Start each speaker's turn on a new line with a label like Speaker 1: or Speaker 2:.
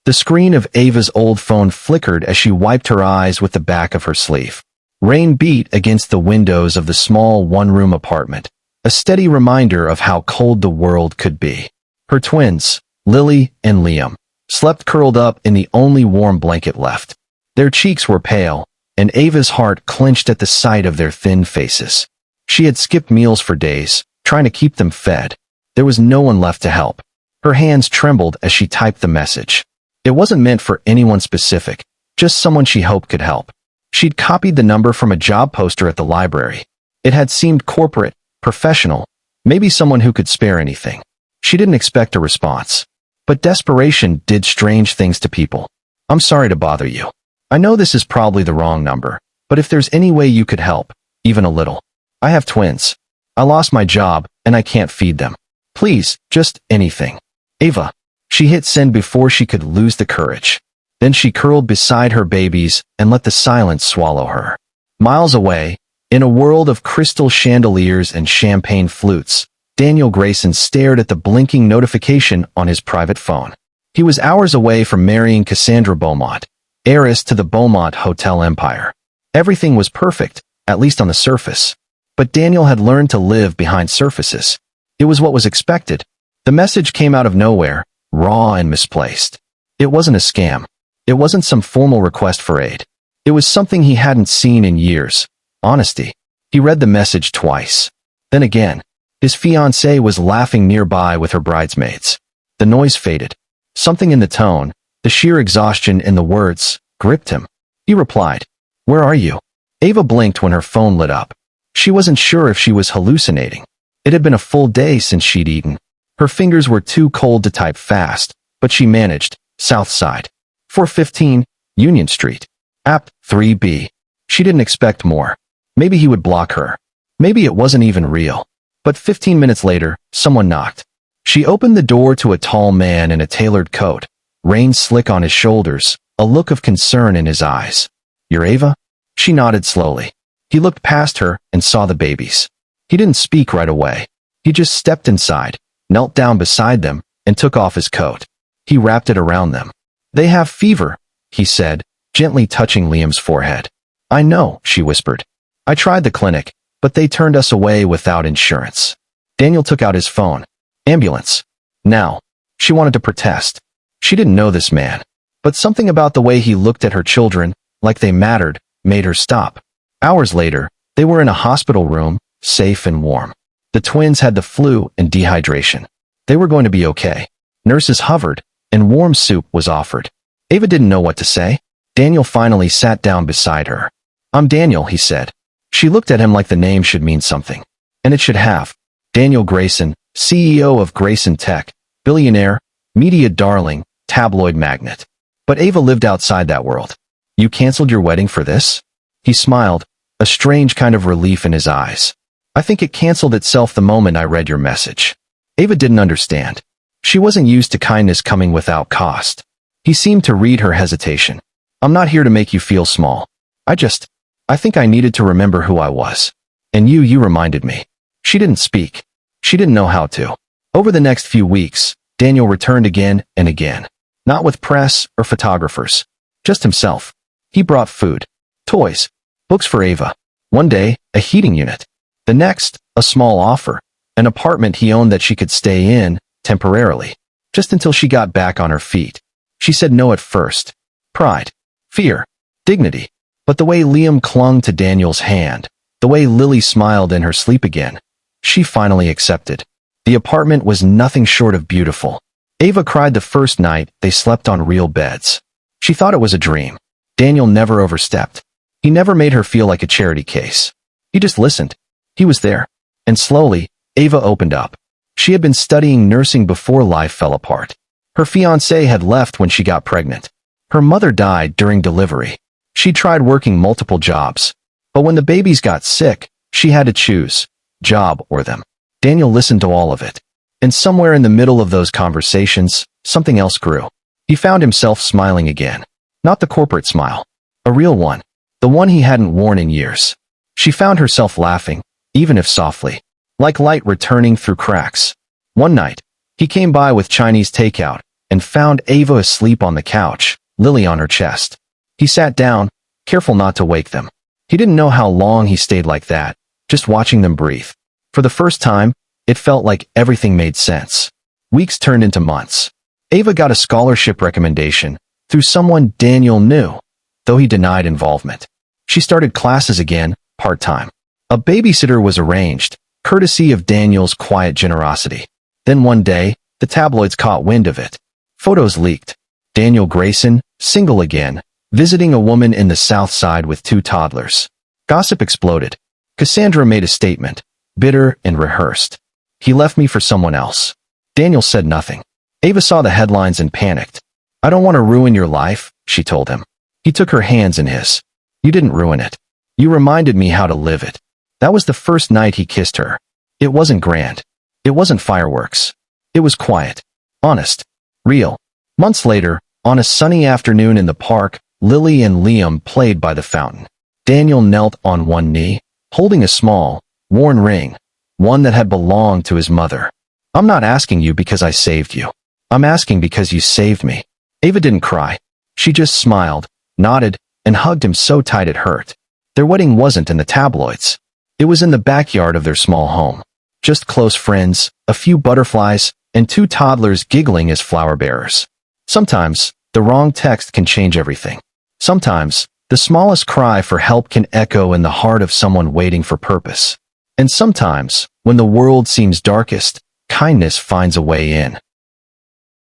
Speaker 1: The screen of Ava's old phone flickered as she wiped her eyes with the back of her sleeve. Rain beat against the windows of the small one-room apartment, a steady reminder of how cold the world could be. Her twins, Lily and Liam, slept curled up in the only warm blanket left. Their cheeks were pale, and Ava's heart clenched at the sight of their thin faces. She had skipped meals for days, trying to keep them fed. There was no one left to help. Her hands trembled as she typed the message. It wasn't meant for anyone specific, just someone she hoped could help. She'd copied the number from a job poster at the library. It had seemed corporate, professional, maybe someone who could spare anything. She didn't expect a response. But desperation did strange things to people. I'm sorry to bother you. I know this is probably the wrong number, but if there's any way you could help, even a little. I have twins. I lost my job, and I can't feed them. Please, just anything. Ava. She hit send before she could lose the courage. Then she curled beside her babies and let the silence swallow her. Miles away, in a world of crystal chandeliers and champagne flutes, Daniel Grayson stared at the blinking notification on his private phone. He was hours away from marrying Cassandra Beaumont, heiress to the Beaumont Hotel empire. Everything was perfect, at least on the surface. But Daniel had learned to live behind surfaces. It was what was expected. The message came out of nowhere, raw and misplaced. It wasn't a scam. It wasn't some formal request for aid. It was something he hadn't seen in years. Honesty. He read the message twice. Then again. His fiancée was laughing nearby with her bridesmaids. The noise faded. Something in the tone, the sheer exhaustion in the words, gripped him. He replied, "Where are you?" Ava blinked when her phone lit up. She wasn't sure if she was hallucinating. It had been a full day since she'd eaten. Her fingers were too cold to type fast, but she managed. South Side. 415, Union Street. App 3B. She didn't expect more. Maybe he would block her. Maybe it wasn't even real. But 15 minutes later, someone knocked. She opened the door to a tall man in a tailored coat, rain slick on his shoulders, a look of concern in his eyes. "You're Ava?" She nodded slowly. He looked past her and saw the babies. He didn't speak right away. He just stepped inside, knelt down beside them, and took off his coat. He wrapped it around them. "They have fever," he said, gently touching Liam's forehead. "I know," she whispered. "I tried the clinic, but they turned us away without insurance." Daniel took out his phone. Ambulance. Now. She wanted to protest. She didn't know this man. But something about the way he looked at her children, like they mattered, made her stop. Hours later, they were in a hospital room, safe and warm. The twins had the flu and dehydration. They were going to be okay. Nurses hovered, and warm soup was offered. Ava didn't know what to say. Daniel finally sat down beside her. "I'm Daniel," he said. She looked at him like the name should mean something. And it should have. Daniel Grayson, CEO of Grayson Tech, billionaire, media darling, tabloid magnate. But Ava lived outside that world. "You canceled your wedding for this?" He smiled, a strange kind of relief in his eyes. "I think it canceled itself the moment I read your message." Ava didn't understand. She wasn't used to kindness coming without cost. He seemed to read her hesitation. "I'm not here to make you feel small. I think I needed to remember who I was. And you reminded me." She didn't speak. She didn't know how to. Over the next few weeks, Daniel returned again and again. Not with press or photographers. Just himself. He brought food, toys, books for Ava. One day, a heating unit. The next, a small offer. An apartment he owned that she could stay in, temporarily. Just until she got back on her feet. She said no at first. Pride. Fear. Dignity. But the way Liam clung to Daniel's hand, the way Lily smiled in her sleep again, she finally accepted. The apartment was nothing short of beautiful. Ava cried the first night they slept on real beds. She thought it was a dream. Daniel never overstepped. He never made her feel like a charity case. He just listened. He was there. And slowly, Ava opened up. She had been studying nursing before life fell apart. Her fiancé had left when she got pregnant. Her mother died during delivery. She tried working multiple jobs. But when the babies got sick, she had to choose, job or them. Daniel listened to all of it. And somewhere in the middle of those conversations, something else grew. He found himself smiling again. Not the corporate smile. A real one. The one he hadn't worn in years. She found herself laughing, even if softly. Like light returning through cracks. One night, he came by with Chinese takeout, and found Ava asleep on the couch, Lily on her chest. He sat down, careful not to wake them. He didn't know how long he stayed like that, just watching them breathe. For the first time, it felt like everything made sense. Weeks turned into months. Ava got a scholarship recommendation through someone Daniel knew, though he denied involvement. She started classes again, part-time. A babysitter was arranged, courtesy of Daniel's quiet generosity. Then one day, the tabloids caught wind of it. Photos leaked. Daniel Grayson, single again, visiting a woman in the South Side with 2 toddlers. Gossip exploded. Cassandra made a statement, bitter and rehearsed. He left me for someone else. Daniel said nothing. Ava saw the headlines and panicked. I don't want to ruin your life, she told him. He took her hands in his. You didn't ruin it. You reminded me how to live it. That was the first night he kissed her. It wasn't grand. It wasn't fireworks. It was quiet. Honest. Real. Months later, on a sunny afternoon in the park, Lily and Liam played by the fountain. Daniel knelt on one knee, holding a small, worn ring, one that had belonged to his mother. I'm not asking you because I saved you. I'm asking because you saved me. Ava didn't cry. She just smiled, nodded, and hugged him so tight it hurt. Their wedding wasn't in the tabloids. It was in the backyard of their small home. Just close friends, a few butterflies, and 2 toddlers giggling as flower bearers. Sometimes, the wrong text can change everything. Sometimes, the smallest cry for help can echo in the heart of someone waiting for purpose. And sometimes, when the world seems darkest, kindness finds a way in.